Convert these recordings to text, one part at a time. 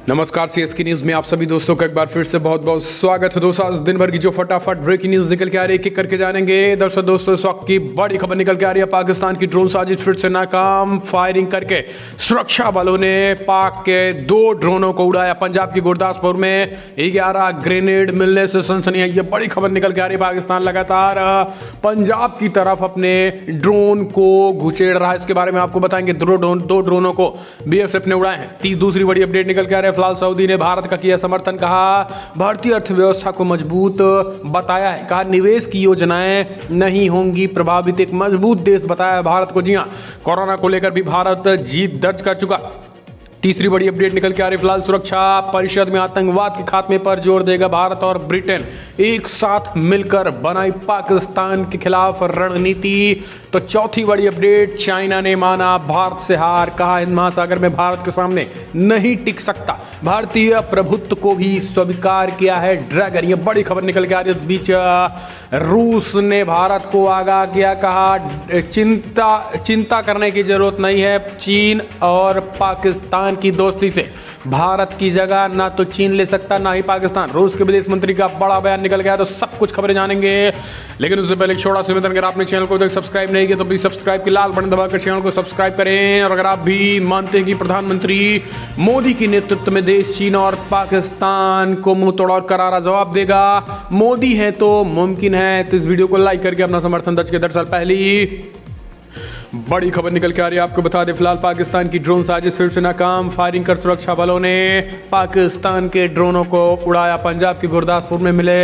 नमस्कार CSK news में आप सभी दोस्तों का एक बार फिर से बहुत बहुत स्वागत है। दोस्तों आज दिन भर की जो फटाफट ब्रेकिंग न्यूज निकल के आ रही है, एक एक करके जानेंगे। दर्शक दोस्तों इस वक्त की बड़ी खबर निकल के आ रही है, पाकिस्तान की ड्रोन साजिश फिर से नाकाम। फायरिंग करके सुरक्षा बलों ने पाक के 2 ड्रोनों को उड़ाया। पंजाब की गुरदासपुर में 11 ग्रेनेड मिलने से सनसनी है। ये बड़ी खबर निकल के आ रही है। पाकिस्तान लगातार पंजाब की तरफ अपने ड्रोन को घुसेड़ रहा है। इसके बारे में आपको बताएंगे। 2 ड्रोनों को बीएसएफ ने उड़ाए हैं। दूसरी बड़ी अपडेट निकल के आ रही है। फिलहाल सऊदी ने भारत का किया समर्थन। कहा भारतीय अर्थव्यवस्था को मजबूत बताया है। कहा निवेश की योजनाएं नहीं होंगी प्रभावित। एक मजबूत देश बताया भारत को। जी हां, कोरोना को लेकर भी भारत जीत दर्ज कर चुका। तीसरी बड़ी अपडेट निकल के आ रही। फिलहाल सुरक्षा परिषद में आतंकवाद के खात्मे पर जोर देगा भारत और ब्रिटेन। एक साथ मिलकर बनाई पाकिस्तान के खिलाफ रणनीति। तो चौथी बड़ी अपडेट, चाइना ने माना भारत से हार। कहा हिंद महासागर में भारत के सामने नहीं टिक सकता। भारतीय प्रभुत्व को भी स्वीकार किया है ड्रैगन। ये बड़ी खबर निकल के आ रही है। इस बीच रूस ने भारत को आगाह किया। कहा चिंता करने की जरूरत नहीं है। चीन और पाकिस्तान की दोस्ती से भारत की जगह ना तो चीन ले सकता ना ही पाकिस्तान। रूस के विदेश मंत्री का बड़ा बयान निकल गया। तो सब कुछ खबरें जानेंगे, लेकिन उससे पहले एक छोटा सा निवेदन, अगर आपने चैनल को तक सब्सक्राइब नहीं किया तो प्लीज सब्सक्राइब की लाल बटन दबाकर चैनल को सब्सक्राइब करें। और अगर आप भी मानते हैं कि प्रधानमंत्री मोदी के नेतृत्व में देश चीन और पाकिस्तान को मुंह तोड़ और करारा जवाब देगा, मोदी है तो मुमकिन है, तो इस वीडियो को लाइक करके अपना समर्थन दर्ज करें। दरअसल पहली बड़ी खबर निकल के आ रही है, आपको बता दें। फिलहाल पाकिस्तान की ड्रोन साजिश फिर से नाकाम। फायरिंग कर सुरक्षा बलों ने पाकिस्तान के ड्रोनों को उड़ाया। पंजाब की गुरदासपुर में मिले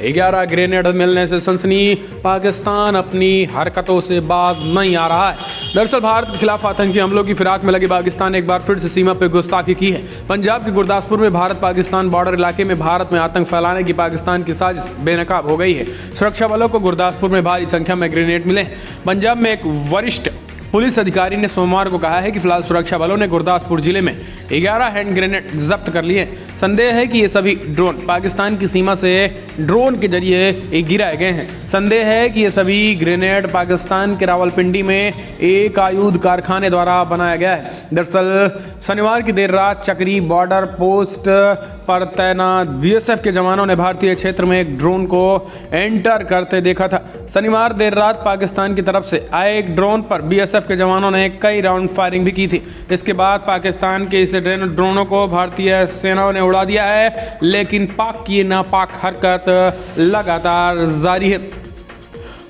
11 ग्रेनेड मिलने से सनसनी। पाकिस्तान अपनी हरकतों से बाज नहीं आ रहा है। दरअसल भारत के खिलाफ आतंकी हमलों की फिराक में लगे पाकिस्तान ने एक बार फिर से सीमा पर गुस्ताखी की है। पंजाब के गुरदासपुर में भारत पाकिस्तान बॉर्डर इलाके में भारत में आतंक फैलाने की पाकिस्तान की साजिश बेनकाब हो गई है। सुरक्षा बलों को गुरदासपुर में भारी संख्या में ग्रेनेड मिले। पंजाब में एक वरिष्ठ पुलिस अधिकारी ने सोमवार को कहा है कि फिलहाल सुरक्षा बलों ने गुरदासपुर जिले में 11 हैंड ग्रेनेड जब्त कर लिए। संदेह है कि ये सभी ड्रोन पाकिस्तान की सीमा से ड्रोन के जरिए गिराए गए हैं। संदेह है कि ये सभी ग्रेनेड पाकिस्तान के रावलपिंडी में एक आयुध कारखाने द्वारा बनाया गया है। दरअसल शनिवार की देर रात चक्री बॉर्डर पोस्ट पर तैनात बीएसएफ के जवानों ने भारतीय क्षेत्र में एक ड्रोन को एंटर करते देखा था। शनिवार देर रात पाकिस्तान की तरफ से आए एक ड्रोन पर बीएसएफ के जवानों ने कई राउंड फायरिंग भी की थी। इसके बाद पाकिस्तान के इस ड्रोनों को भारतीय सेनाओं ने उड़ा दिया है, लेकिन पाक की नापाक हरकत लगातार जारी है।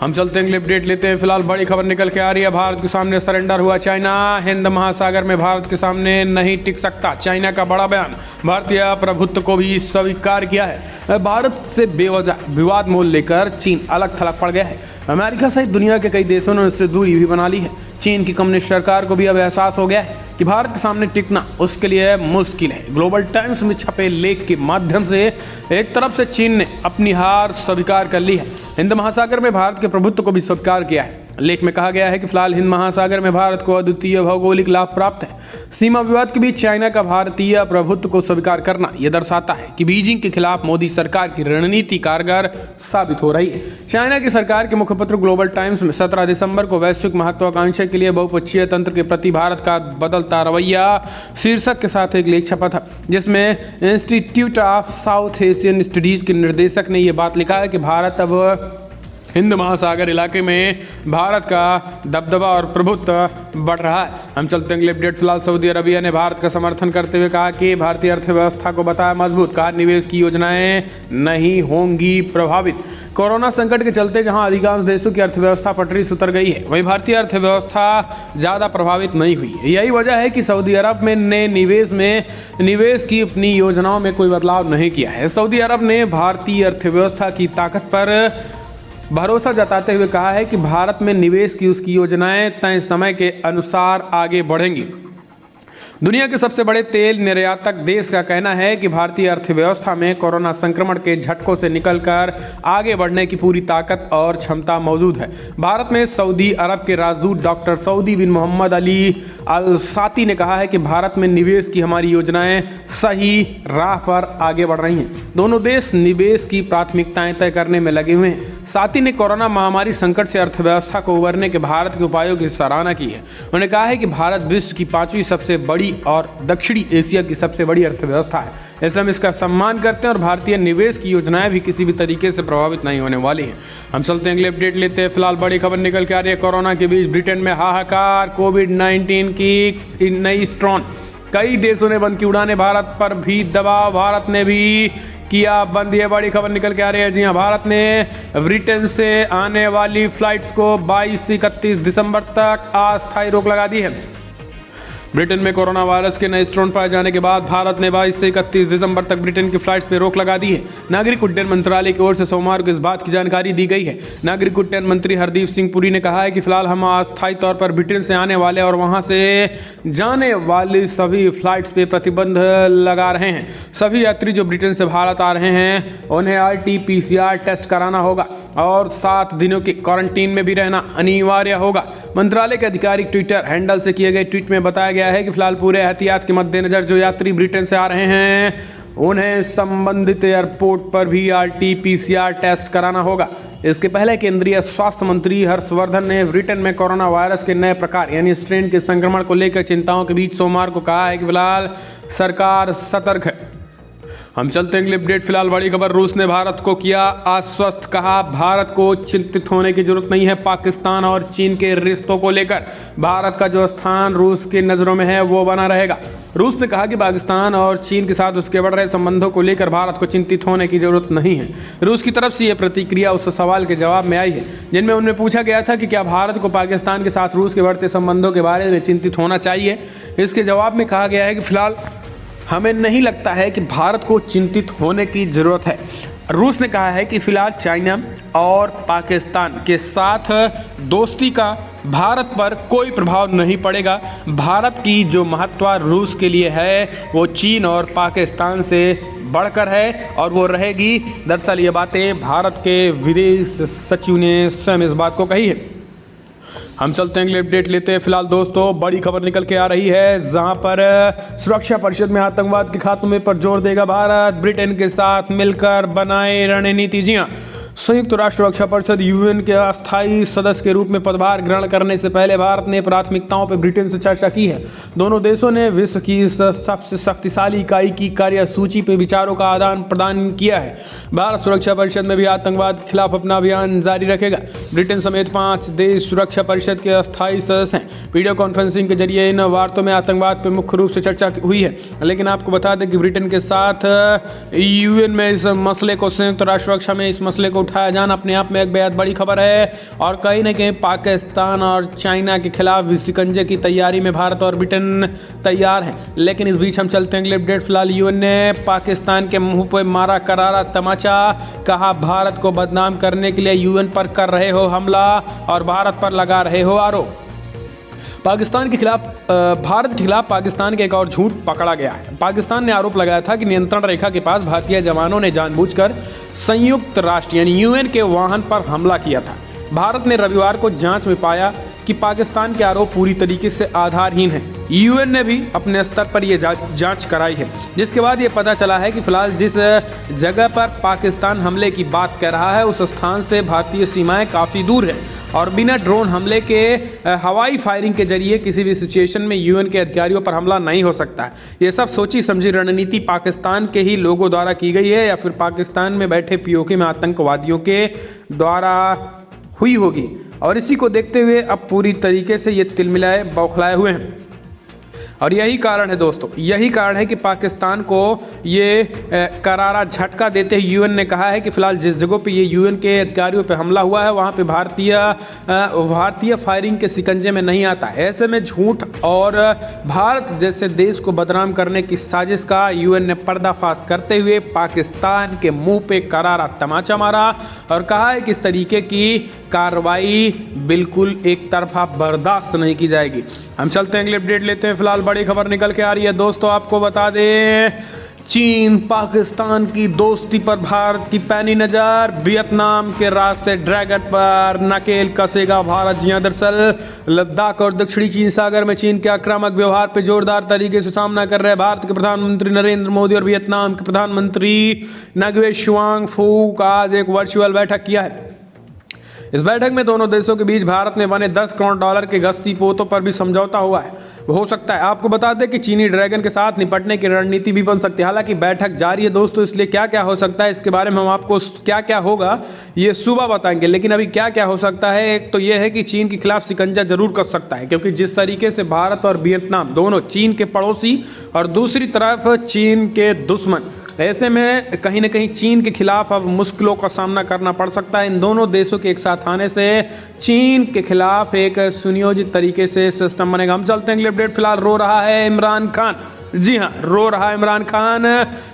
हम चलते हैं, अगले अपडेट लेते हैं। फिलहाल बड़ी खबर निकल के आ रही है, भारत के सामने सरेंडर हुआ चाइना। हिंद महासागर में भारत के सामने नहीं टिक सकता, चाइना का बड़ा बयान। भारतीय प्रभुत्व को भी स्वीकार किया है। भारत से बेवजह विवाद मोल लेकर चीन अलग थलग पड़ गया है। अमेरिका सहित दुनिया के कई देशों ने उससे दूरी भी बना ली है। चीन की कम्युनिस्ट सरकार को भी अब एहसास हो गया है कि भारत के सामने टिकना उसके लिए मुश्किल है। ग्लोबल टाइम्स में छपे लेख के माध्यम से एक तरफ से चीन ने अपनी हार स्वीकार कर ली है, हिंद महासागर में भारत के प्रभुत्व को भी स्वीकार किया है। लेख में कहा गया है कि फिलहाल हिंद महासागर में भारत को अद्वितीय भौगोलिक लाभ प्राप्त है। सीमा विवाद के बीच चाइना का भारतीय प्रभुत्व को स्वीकार करना यह दर्शाता है कि बीजिंग के खिलाफ मोदी सरकार की रणनीति कारगर साबित हो रही है। चाइना की सरकार के मुखपत्र ग्लोबल टाइम्स में 17 दिसंबर को वैश्विक महत्वाकांक्षा के लिए बहुपक्षीय तंत्र के प्रति भारत का बदलता रवैया शीर्षक के साथ एक लेख छपा था, जिसमें institute of south Asian studies के निर्देशक ने यह बात लिखा है कि भारत अब हिंद महासागर इलाके में भारत का दबदबा और प्रभुत्व बढ़ रहा है। हम चलते हैं अगले अपडेट। फिलहाल सऊदी अरबिया ने भारत का समर्थन करते हुए कहा कि भारतीय अर्थव्यवस्था को बताया मजबूत। कहा निवेश की योजनाएं नहीं होंगी प्रभावित। कोरोना संकट के चलते जहां अधिकांश देशों की अर्थव्यवस्था पटरी से उतर गई है, वहीं भारतीय अर्थव्यवस्था ज़्यादा प्रभावित नहीं हुई। यही वजह है कि सऊदी अरब ने निवेश की अपनी योजनाओं में कोई बदलाव नहीं किया है। सऊदी अरब ने भारतीय अर्थव्यवस्था की ताकत पर भरोसा जताते हुए कहा है कि भारत में निवेश की उसकी योजनाएं तय समय के अनुसार आगे बढ़ेंगी। दुनिया के सबसे बड़े तेल निर्यातक देश का कहना है कि भारतीय अर्थव्यवस्था में कोरोना संक्रमण के झटकों से निकलकर आगे बढ़ने की पूरी ताकत और क्षमता मौजूद है। भारत में सऊदी अरब के राजदूत डॉक्टर सऊदी बिन मोहम्मद अली अल साती ने कहा है कि भारत में निवेश की हमारी योजनाएं सही राह पर आगे बढ़ रही हैं। दोनों देश निवेश की प्राथमिकताएं तय करने में लगे हुए हैं। साती ने कोरोना महामारी संकट से अर्थव्यवस्था को उबरने के भारत के उपायों की सराहना की है। उन्होंने कहा है कि भारत विश्व की 5वीं सबसे बड़ी बड़ी और दक्षिणी एशिया की सबसे बड़ी अर्थव्यवस्था है, इसलिए हम इसका सम्मान करते हैं और भारतीय निवेश की योजनाएं भी किसी भी तरीके से प्रभावित नहीं होने वाली हैं। हम चलते हैं अगले अपडेट लेते हैं। फिलहाल बड़ी खबर निकल के आ रही है, कोरोना के बीच ब्रिटेन में हाहाकार, कोविड-19 की नई स्ट्रॉन, कई देशों ने बंद की उड़ानें, भारत पर भी दबाव, भारत ने भी किया बंद। ये बड़ी खबर निकल के आ रही है। जी हाँ, भारत ने ब्रिटेन से आने वाली फ्लाइट्स को 22 से 31 दिसंबर तक अस्थायी रोक लगा दी है। ब्रिटेन में कोरोना वायरस के नए स्ट्रेन पाए जाने के बाद भारत ने 22 से 31 दिसंबर तक ब्रिटेन की फ्लाइट्स पर रोक लगा दी है। नागरिक उड्डयन मंत्रालय की ओर से सोमवार को इस बात की जानकारी दी गई है। नागरिक उड्डयन मंत्री हरदीप सिंह पुरी ने कहा है कि फिलहाल हम अस्थायी तौर पर ब्रिटेन से आने वाले और वहां से जाने वाली सभी फ्लाइट्स पे प्रतिबंध लगा रहे हैं। सभी यात्री जो ब्रिटेन से भारत आ रहे हैं उन्हें RT-PCR टेस्ट कराना होगा और 7 दिनों की क्वारंटीन में भी रहना अनिवार्य होगा। मंत्रालय के आधिकारिक ट्विटर हैंडल से किए गए ट्वीट में बताया गया है कि फिलहाल पूरे एहतियात के मद्देनजर जो यात्री ब्रिटेन से आ रहे हैं उन्हें संबंधित एयरपोर्ट पर भी RT-PCR टेस्ट कराना होगा। इसके पहले केंद्रीय स्वास्थ्य मंत्री हर्षवर्धन ने ब्रिटेन में कोरोना वायरस के नए प्रकार यानी स्ट्रेन के संक्रमण को लेकर चिंताओं के बीच सोमवार को कहा है कि फिलहाल सरकार सतर्क है। हम चलते हैं अगले अपडेट। फिलहाल बड़ी खबर, रूस ने भारत को किया आश्वस्त, कहा भारत को चिंतित होने की जरूरत नहीं है। पाकिस्तान और चीन के रिश्तों को लेकर भारत का जो स्थान रूस की नज़रों में है वो बना रहेगा। रूस ने कहा कि पाकिस्तान और चीन के साथ उसके बढ़ रहे संबंधों को लेकर भारत को चिंतित होने की जरूरत नहीं है। रूस की तरफ से यह प्रतिक्रिया उस सवाल के जवाब में आई है जिनमें उन्हें पूछा गया था कि क्या भारत को पाकिस्तान के साथ रूस के बढ़ते संबंधों के बारे में चिंतित होना चाहिए। इसके जवाब में कहा गया है कि फिलहाल हमें नहीं लगता है कि भारत को चिंतित होने की ज़रूरत है। रूस ने कहा है कि फिलहाल चाइना और पाकिस्तान के साथ दोस्ती का भारत पर कोई प्रभाव नहीं पड़ेगा। भारत की जो महत्व रूस के लिए है वो चीन और पाकिस्तान से बढ़कर है और वो रहेगी। दरअसल ये बातें भारत के विदेश सचिव ने स्वयं इस बात को कही है। हम चलते हैं अगले अपडेट लेते हैं। फिलहाल दोस्तों बड़ी खबर निकल के आ रही है जहां पर सुरक्षा परिषद में आतंकवाद के खात्मे पर जोर देगा भारत, ब्रिटेन के साथ मिलकर बनाए रणनीति। जी हाँ, संयुक्त राष्ट्र सुरक्षा परिषद UN के अस्थायी सदस्य के रूप में पदभार ग्रहण करने से पहले भारत ने प्राथमिकताओं पर ब्रिटेन से चर्चा की है। दोनों देशों ने विश्व की इस सबसे शक्तिशाली इकाई की कार्यसूची पर विचारों का आदान प्रदान किया है। भारत सुरक्षा परिषद में भी आतंकवाद के खिलाफ अपना अभियान जारी रखेगा। ब्रिटेन समेत 5 देश सुरक्षा परिषद के अस्थायी सदस्य हैं। वीडियो कॉन्फ्रेंसिंग के जरिए इन वार्तों में आतंकवाद पर मुख्य रूप से चर्चा हुई है। लेकिन आपको बता दें कि ब्रिटेन के साथ UN में इस मसले को, संयुक्त राष्ट्र सुरक्षा में इस मसले को उठाया जाना अपने आप में एक बेहद बड़ी खबर है और कहीं ना कहीं पाकिस्तान और चाइना के खिलाफ शिकंजे की तैयारी में भारत और ब्रिटेन तैयार हैं। लेकिन इस बीच हम चलते हैं अगले अपडेट। फिलहाल UN ने पाकिस्तान के मुंह पर मारा करारा तमाचा, कहा भारत को बदनाम करने के लिए UN पर कर रहे हो हमला और भारत पर लगा रहे हो आरोप। पाकिस्तान के खिलाफ भारत के खिलाफ पाकिस्तान के एक और झूठ पकड़ा गया है। पाकिस्तान ने आरोप लगाया था कि नियंत्रण रेखा के पास भारतीय जवानों ने जानबूझकर संयुक्त राष्ट्र यानी UN के वाहन पर हमला किया था। भारत ने रविवार को जांच में पाया कि पाकिस्तान के आरोप पूरी तरीके से आधारहीन है। UN ने भी अपने स्तर पर यह जांच कराई है, जिसके बाद ये पता चला है कि फिलहाल जिस जगह पर पाकिस्तान हमले की बात कर रहा है उस स्थान से भारतीय सीमाएं काफ़ी दूर है और बिना ड्रोन हमले के हवाई फायरिंग के जरिए किसी भी सिचुएशन में UN के अधिकारियों पर हमला नहीं हो सकता है। ये सब सोची समझी रणनीति पाकिस्तान के ही लोगों द्वारा की गई है या फिर पाकिस्तान में बैठे POK में आतंकवादियों के द्वारा हुई होगी और इसी को देखते हुए अब पूरी तरीके से ये तिलमिलाए बौखलाए हुए हैं। और यही कारण है दोस्तों, यही कारण है कि पाकिस्तान को ये करारा झटका देते हुए UN ने कहा है कि फिलहाल जिस जगह पे ये UN के अधिकारियों पे हमला हुआ है वहाँ पे भारतीय फायरिंग के शिकंजे में नहीं आता। ऐसे में झूठ और भारत जैसे देश को बदनाम करने की साजिश का UN ने पर्दाफाश करते हुए पाकिस्तान के मुंह पे करारा तमाचा मारा और कहा है कि इस तरीके की कार्रवाई बिल्कुल एक तरफा बर्दाश्त नहीं की जाएगी। हम चलते हैं अगले अपडेट लेते हैं। फिलहाल बड़ी खबर निकल के आ रही है दोस्तों, आपको बता दें चीन पाकिस्तान की दोस्ती पर भारत की पैनी नज़र, वियतनाम के रास्ते ड्रैगन पर नकेल कसेगा भारत। जी हां, दरअसल लद्दाख और दक्षिणी चीन सागर में चीन के आक्रामक व्यवहार पर जोरदार तरीके से सामना कर रहे भारत के प्रधानमंत्री नरेंद्र मोदी और वियतनाम के प्रधानमंत्री नगवे शुआंग फू का आज एक वर्चुअल बैठक किया है। इस बैठक में दोनों देशों के बीच भारत में बने $10 करोड़ के गश्ती पोतों पर भी समझौता हुआ है, हो सकता है। आपको बता दें कि चीनी ड्रैगन के साथ निपटने की रणनीति भी बन सकती है। हालांकि बैठक जारी है दोस्तों, इसलिए क्या क्या हो सकता है इसके बारे में हम आपको क्या क्या होगा ये सुबह बताएंगे। लेकिन अभी क्या क्या हो सकता है, एक तो ये है कि चीन के खिलाफ शिकंजा जरूर कस सकता है, क्योंकि जिस तरीके से भारत और वियतनाम दोनों चीन के पड़ोसी और दूसरी तरफ चीन के दुश्मन, ऐसे में कहीं ना कहीं चीन के खिलाफ अब मुश्किलों का सामना करना पड़ सकता है। इन दोनों देशों के एक साथ आने से चीन के खिलाफ एक सुनियोजित तरीके से सिस्टम बनेगा। हम चलते हैं अगले अपडेट। फिलहाल रो रहा है इमरान खान, जी हाँ, रो रहा है इमरान खान।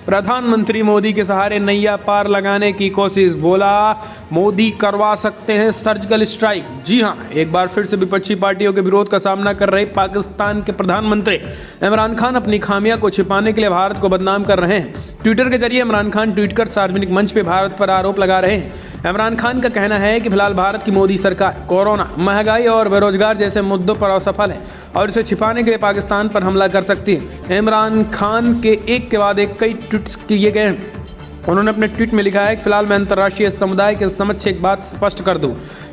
प्रधानमंत्री मोदी के सहारे नैया पार लगाने की कोशिश, बोला मोदी करवा सकते हैं सर्जिकल स्ट्राइक। जी हाँ, एक बार फिर से विपक्षी पार्टियों के विरोध का सामना कर रहे पाकिस्तान के प्रधानमंत्री इमरान खान अपनी खामियां को छिपाने के लिए भारत को बदनाम कर रहे हैं। ट्विटर के जरिए इमरान खान ट्वीट कर सार्वजनिक मंच पर भारत पर आरोप लगा रहे हैं। इमरान खान का कहना है कि फिलहाल भारत की मोदी सरकार कोरोना, महंगाई और बेरोजगार जैसे मुद्दों पर असफल है और इसे छिपाने के लिए पाकिस्तान पर हमला कर सकती है। इमरान खान के एक के बाद एक कई ट्वीट्स किए गए हैं। उन्होंने अपने ट्वीट में लिखा है कि फिलहाल मैं अंतर्राष्ट्रीय समुदाय के समक्ष एक बात स्पष्ट कर दूं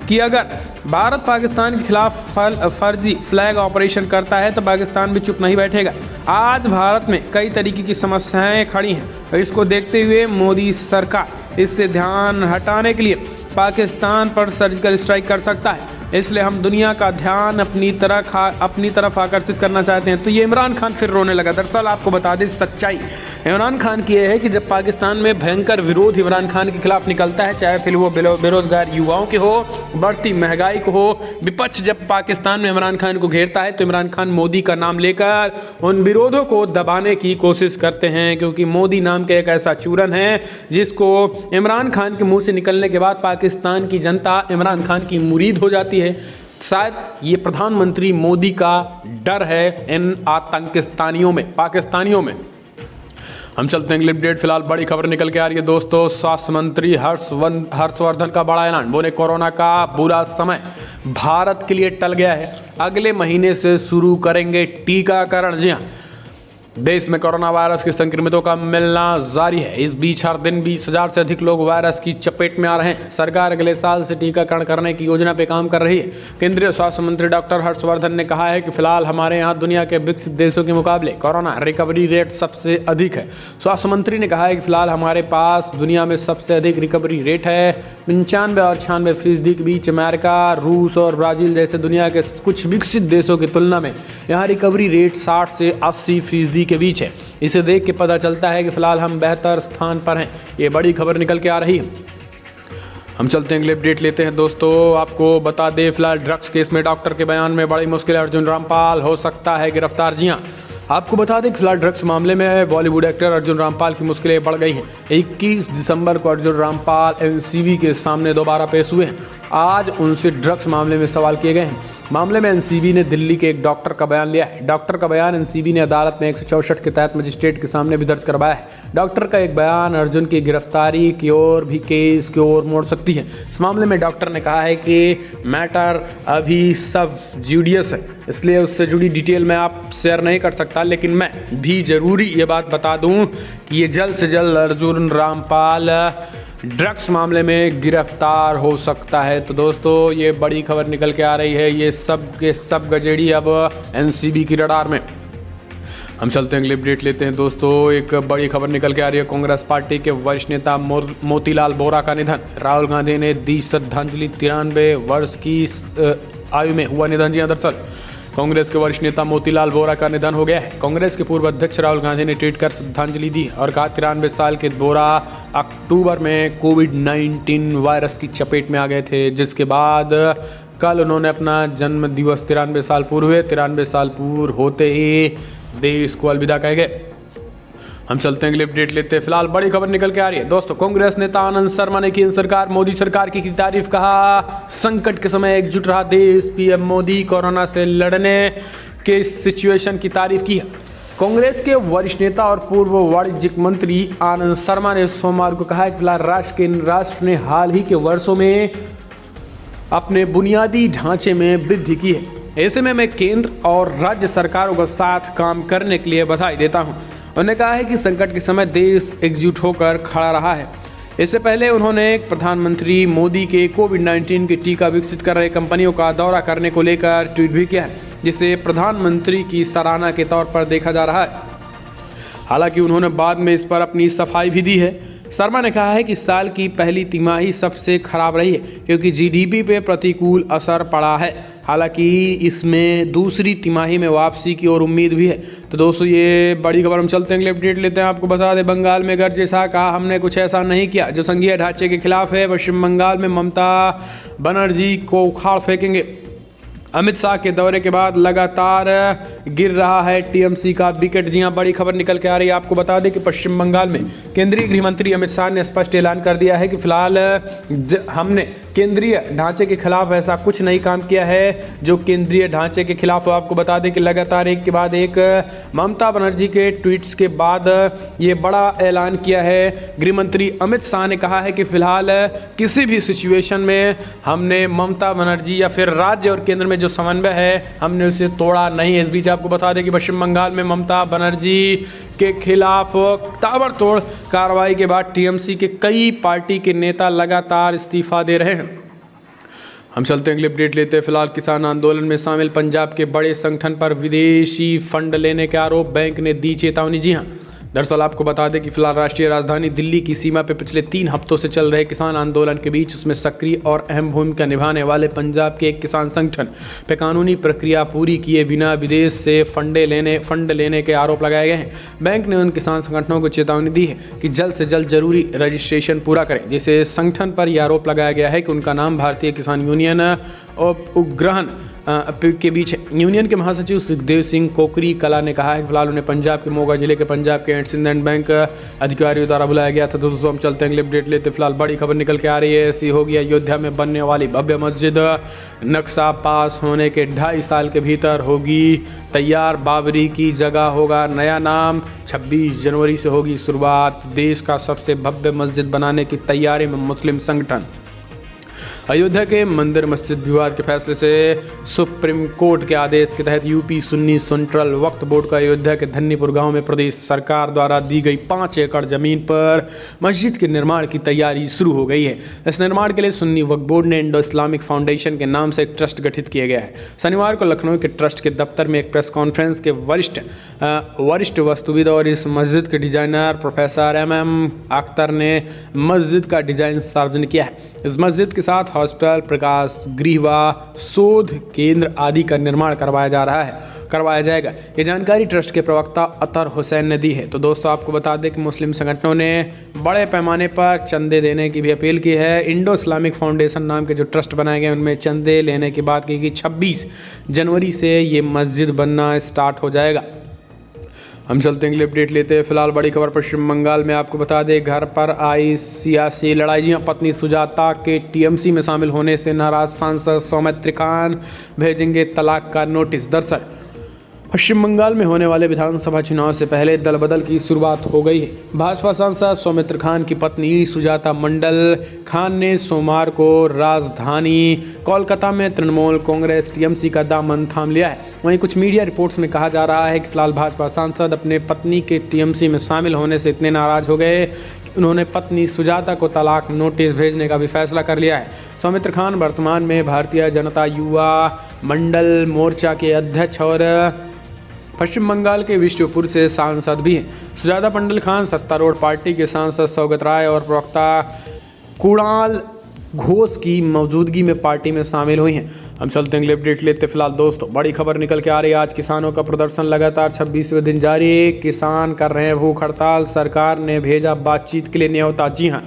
कि अगर भारत पाकिस्तान के खिलाफ फर्जी फ्लैग ऑपरेशन करता है तो पाकिस्तान भी चुप नहीं बैठेगा। आज भारत में कई तरीके की समस्याएं खड़ी हैं और इसको देखते हुए मोदी सरकार इससे ध्यान हटाने के लिए पाकिस्तान पर सर्जिकल स्ट्राइक कर सकता है। इसलिए हम दुनिया का ध्यान अपनी तरफ आकर्षित करना चाहते हैं। तो ये इमरान खान फिर रोने लगा। दरअसल आपको बता दें सच्चाई इमरान खान की यह है कि जब पाकिस्तान में भयंकर विरोध इमरान खान के खिलाफ निकलता है, चाहे फिर वो बेरोजगार युवाओं के हो, बढ़ती महंगाई को हो, विपक्ष जब पाकिस्तान में इमरान खान को घेरता है तो इमरान खान मोदी का नाम लेकर उन विरोधों को दबाने की कोशिश करते हैं, क्योंकि मोदी नाम का एक ऐसा चूरन है जिसको इमरान खान के मुंह से निकलने के बाद पाकिस्तान की जनता इमरान खान की मुरीद हो जाती है। शायद ये प्रधानमंत्री मोदी का डर है इन आतंकिस्तानियों में, पाकिस्तानियों में। हम चलते हैं अगले अपडेट। फिलहाल बड़ी खबर निकल के आ रही है दोस्तों, स्वास्थ्य मंत्री हर्षवर्धन का बड़ा ऐलान, बोले कोरोना का बुरा समय भारत के लिए टल गया है, अगले महीने से शुरू करेंगे टीकाकरण। जी हाँ, देश में कोरोना वायरस के संक्रमितों का मिलना जारी है। इस बीच हर दिन 20,000 से अधिक लोग वायरस की चपेट में आ रहे हैं। सरकार अगले साल से टीकाकरण करने की योजना पे काम कर रही है। केंद्रीय स्वास्थ्य मंत्री डॉक्टर हर्षवर्धन ने कहा है कि फिलहाल हमारे यहाँ दुनिया के विकसित देशों के मुकाबले कोरोना रिकवरी रेट सबसे अधिक है। स्वास्थ्य मंत्री ने कहा है कि फिलहाल हमारे पास दुनिया में सबसे अधिक रिकवरी रेट है। 95 और 96% के बीच अमेरिका, रूस और ब्राज़ील जैसे दुनिया के कुछ विकसित देशों की तुलना में यहाँ रिकवरी रेट 60 से 80% के बीच है। इसे देख के पता चलता है कि फिलहाल हम बेहतर स्थान पर हैं। ये बड़ी खबर निकल के आ रही है। हम चलते हैं अगले अपडेट लेते हैं दोस्तों। आपको बता दें फिलहाल ड्रग्स केस में डॉक्टर के बयान में बड़ी मुश्किल, अर्जुन रामपाल हो सकता है गिरफ्तार। जी हाँ, आपको बता दें कि फिलहाल ड्रग्स मामले में बॉलीवुड एक्टर अर्जुन रामपाल की मुश्किलें बढ़ गई हैं। 21 दिसंबर को अर्जुन रामपाल एनसीबी के सामने दोबारा पेश हुए हैं। आज उनसे ड्रग्स मामले में सवाल किए गए हैं। मामले में एनसीबी ने दिल्ली के एक डॉक्टर का बयान लिया है। डॉक्टर का बयान एनसीबी ने अदालत में 164 के तहत मजिस्ट्रेट के सामने भी दर्ज करवाया है। डॉक्टर का एक बयान अर्जुन की गिरफ्तारी की ओर भी केस की ओर मोड़ सकती है। इस मामले में डॉक्टर ने कहा है कि मैटर अभी सब जुडियस है, इसलिए उससे जुड़ी डिटेल मैं आप शेयर नहीं कर सकता, लेकिन मैं भी ज़रूरी ये बात बता दूं कि ये जल्द से जल्द अर्जुन रामपाल ड्रग्स मामले में गिरफ्तार हो सकता है। तो दोस्तों ये बड़ी खबर निकल के आ रही है, ये सब के सब गजेड़ी अब एनसीबी की रडार में। हम चलते हैं अगले अपडेट लेते हैं दोस्तों। एक बड़ी खबर निकल के आ रही है, कांग्रेस पार्टी के वरिष्ठ नेता मोतीलाल वोरा का निधन। राहुल गांधी ने दी श्रद्धांजलि। 93 वर्ष की आयु में हुआ निधन। जी दरअसल कांग्रेस के वरिष्ठ नेता मोतीलाल वोरा का निधन हो गया है। कांग्रेस के पूर्व अध्यक्ष राहुल गांधी ने ट्वीट कर श्रद्धांजलि दी और कहा 93 साल के वोरा अक्टूबर में कोविड-19 वायरस की चपेट में आ गए थे, जिसके बाद कल उन्होंने अपना जन्म दिवस 93 साल पूर्व हुए। 93 साल पूर्व होते ही देश को अलविदा कह गए। हम चलते हैं अगले अपडेट लेते हैं। फिलहाल बड़ी खबर निकल के आ रही है दोस्तों, कांग्रेस नेता आनंद शर्मा ने की सरकार मोदी सरकार की तारीफ। कहा संकट के समय एकजुट रहा देश, पीएम मोदी कोरोना से लड़ने के सिचुएशन की तारीफ की है। कांग्रेस के वरिष्ठ नेता और पूर्व वाणिज्यिक मंत्री आनंद शर्मा ने सोमवार को कहा कि फिलहाल राष्ट्र ने हाल ही के वर्षों में अपने बुनियादी ढांचे में वृद्धि की है। ऐसे में मैं केंद्र और राज्य सरकारों के साथ काम करने के लिए बधाई देता हूं। उन्होंने कहा है कि संकट के समय देश एकजुट होकर खड़ा रहा है। इससे पहले उन्होंने प्रधानमंत्री मोदी के कोविड-19 के टीका विकसित कर रहे कंपनियों का दौरा करने को लेकर ट्वीट भी किया है, जिसे प्रधानमंत्री की सराहना के तौर पर देखा जा रहा है। हालांकि उन्होंने बाद में इस पर अपनी सफाई भी दी है। शर्मा ने कहा है कि साल की पहली तिमाही सबसे खराब रही है क्योंकि जीडीपी पे प्रतिकूल असर पड़ा है। हालांकि इसमें दूसरी तिमाही में वापसी की और उम्मीद भी है। तो दोस्तों ये बड़ी खबर, हम चलते हैं अगले अपडेट लेते हैं। आपको बता दें, बंगाल में गरजे शाह कहा हमने कुछ ऐसा नहीं किया जो संघीय ढांचे के खिलाफ है। पश्चिम बंगाल में ममता बनर्जी को उखाड़ फेंकेंगे। अमित शाह के दौरे के बाद लगातार गिर रहा है टीएमसी का विकेट। जी हां, बड़ी खबर निकल के आ रही है। आपको बता दें कि पश्चिम बंगाल में केंद्रीय गृह मंत्री अमित शाह ने स्पष्ट ऐलान कर दिया है कि फिलहाल हमने केंद्रीय ढांचे के खिलाफ ऐसा कुछ नहीं काम किया है जो केंद्रीय ढांचे के खिलाफ हो। आपको बता दें कि लगातार एक के बाद एक ममता बनर्जी के ट्वीट्स के बाद ये बड़ा ऐलान किया है। गृह मंत्री अमित शाह ने कहा है कि फिलहाल किसी भी सिचुएशन में हमने ममता बनर्जी या फिर राज्य और केंद्र में जो समन्वय है हमने उसे तोड़ा नहीं। इस बीच आपको बता दें कि पश्चिम बंगाल में ममता बनर्जी के खिलाफ ताबड़तोड़ कार्रवाई के बाद टीएमसी के कई पार्टी के नेता लगातार इस्तीफा दे रहे हैं। हम चलते हैं अगले अपडेट लेते हैं। फिलहाल किसान आंदोलन में शामिल पंजाब के बड़े संगठन पर विदेशी फंड लेने के आरोप, बैंक ने दी चेतावनी। जी हाँ, दरअसल आपको बता दें कि फिलहाल राष्ट्रीय राजधानी दिल्ली की सीमा पर पिछले 3 हफ्तों से चल रहे किसान आंदोलन के बीच उसमें सक्रिय और अहम भूमिका निभाने वाले पंजाब के एक किसान संगठन पर कानूनी प्रक्रिया पूरी किए बिना विदेश से फंड लेने के आरोप लगाए गए हैं। बैंक ने उन किसान संगठनों को चेतावनी दी है कि जल्द से जल्द जरूरी रजिस्ट्रेशन पूरा करें। जिसे संगठन पर यह आरोप लगाया गया है कि उनका नाम भारतीय किसान यूनियन और उपग्रहण के बीच है। यूनियन के महासचिव सुखदेव सिंह कोकरी कला ने कहा है कि फिलहाल उन्हें पंजाब के मोगा जिले के पंजाब के सिंध एंड बैंक अधिकारियों द्वारा बुलाया गया था। दोस्तों हम चलते हैं अगले अपडेट लेते। फिलहाल बड़ी खबर निकल के आ रही है। ऐसी होगी अयोध्या में बनने वाली भव्य मस्जिद, नक्शा पास होने के 2.5 साल के भीतर होगी तैयार। बाबरी की जगह होगा नया नाम। 26 जनवरी से होगी शुरुआत। देश का सबसे भव्य मस्जिद बनाने की तैयारी में मुस्लिम संगठन। अयोध्या के मंदिर मस्जिद विवाद के फैसले से सुप्रीम कोर्ट के आदेश के तहत यूपी सुन्नी सेंट्रल वक्फ बोर्ड का अयोध्या के धन्नीपुर गांव में प्रदेश सरकार द्वारा दी गई 5 एकड़ जमीन पर मस्जिद के निर्माण की तैयारी शुरू हो गई है। इस निर्माण के लिए सुन्नी वक्फ बोर्ड ने इंडो इस्लामिक फाउंडेशन के नाम से एक ट्रस्ट गठित किया गया है। शनिवार को लखनऊ के ट्रस्ट के दफ्तर में एक प्रेस कॉन्फ्रेंस के वरिष्ठ वास्तुविद और इस मस्जिद के डिजाइनर प्रोफेसर MM अख्तर ने मस्जिद का डिजाइन सार्वजनिक किया है। इस मस्जिद के साथ हॉस्पिटल, प्रकाश गृह व शोध केंद्र आदि का निर्माण करवाया जाएगा। ये जानकारी ट्रस्ट के प्रवक्ता अतर हुसैन ने दी है। तो दोस्तों आपको बता दें कि मुस्लिम संगठनों ने बड़े पैमाने पर चंदे देने की भी अपील की है। इंडो इस्लामिक फाउंडेशन नाम के जो ट्रस्ट बनाए गए उनमें चंदे लेने की बात की गई। 26 जनवरी से ये मस्जिद बनना स्टार्ट हो जाएगा। हम चलते हैं अगले अपडेट लेते हैं। फिलहाल बड़ी खबर पश्चिम बंगाल में। आपको बता दें घर पर आई सियासी लड़ाई। जी हां, पत्नी सुजाता के टीएमसी में शामिल होने से नाराज सांसद सौमित्र खान भेजेंगे तलाक का नोटिस। दरअसल पश्चिम बंगाल में होने वाले विधानसभा चुनाव से पहले दल बदल की शुरुआत हो गई है। भाजपा सांसद सौमित्र खान की पत्नी सुजाता मंडल खान ने सोमवार को राजधानी कोलकाता में तृणमूल कांग्रेस टीएमसी का दामन थाम लिया है। वहीं कुछ मीडिया रिपोर्ट्स में कहा जा रहा है कि फिलहाल भाजपा सांसद अपने पत्नी के टीएमसी में शामिल होने से इतने नाराज हो गए कि उन्होंने पत्नी सुजाता को तलाक नोटिस भेजने का भी फैसला कर लिया है। सौमित्र खान वर्तमान में भारतीय जनता युवा मंडल मोर्चा के अध्यक्ष और पश्चिम बंगाल के विष्णुपुर से सांसद भी हैं। सुजाता मंडल खान सत्तारूढ़ पार्टी के सांसद सौगत राय और प्रवक्ता कुणाल घोष की मौजूदगी में पार्टी में शामिल हुई हैं। हम चलते हैं अगले अपडेट लेते। फिलहाल दोस्तों बड़ी खबर निकल के आ रही है। आज किसानों का प्रदर्शन लगातार 26वें दिन जारी। किसान कर रहे हैं भूख हड़ताल। सरकार ने भेजा बातचीत के लिए न्योता। जी हाँ,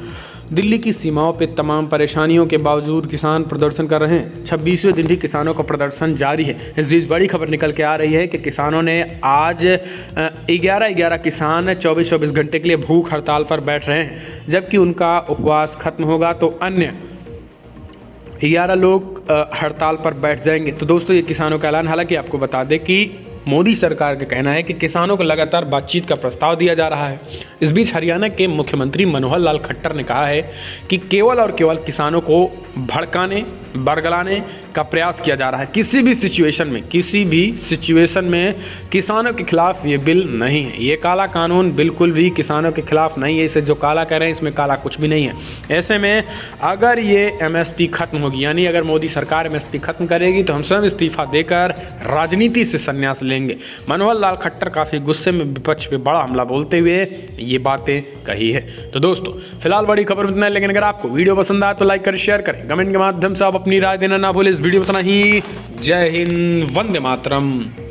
दिल्ली की सीमाओं पर तमाम परेशानियों के बावजूद किसान प्रदर्शन कर रहे हैं। 26वें दिन भी किसानों का प्रदर्शन जारी है। इस बीच बड़ी खबर निकल के आ रही है कि किसानों ने आज 11 किसान 24 घंटे के लिए भूख हड़ताल पर बैठ रहे हैं। जबकि उनका उपवास खत्म होगा तो अन्य 11 लोग हड़ताल पर बैठ जाएंगे। तो दोस्तों ये किसानों का ऐलान। हालांकि आपको बता दें कि मोदी सरकार का कहना है कि किसानों को लगातार बातचीत का प्रस्ताव दिया जा रहा है। इस बीच हरियाणा के मुख्यमंत्री मनोहर लाल खट्टर ने कहा है कि केवल और केवल किसानों को भड़काने बरगलाने का प्रयास किया जा रहा है। किसी भी सिचुएशन में किसानों के खिलाफ ये बिल नहीं है। ये काला कानून बिल्कुल भी किसानों के खिलाफ नहीं है। इसे जो काला कह रहे हैं इसमें काला कुछ भी नहीं है। ऐसे में अगर ये एमएसपी खत्म होगी, यानी अगर मोदी सरकार एमएसपी खत्म करेगी तो हम स्वयं इस्तीफा देकर राजनीति से संन्यास लेंगे। मनोहर लाल खट्टर काफ़ी गुस्से में विपक्ष पे बड़ा हमला बोलते हुए ये बातें कही है। तो दोस्तों फिलहाल बड़ी खबर में इतना है, लेकिन अगर आपको वीडियो पसंद आए तो लाइक करें, शेयर करें, कमेंट के माध्यम से आप अपनी राय देना ना भूलें। इस वीडियो में इतना ही। जय हिंद, वंदे मातरम।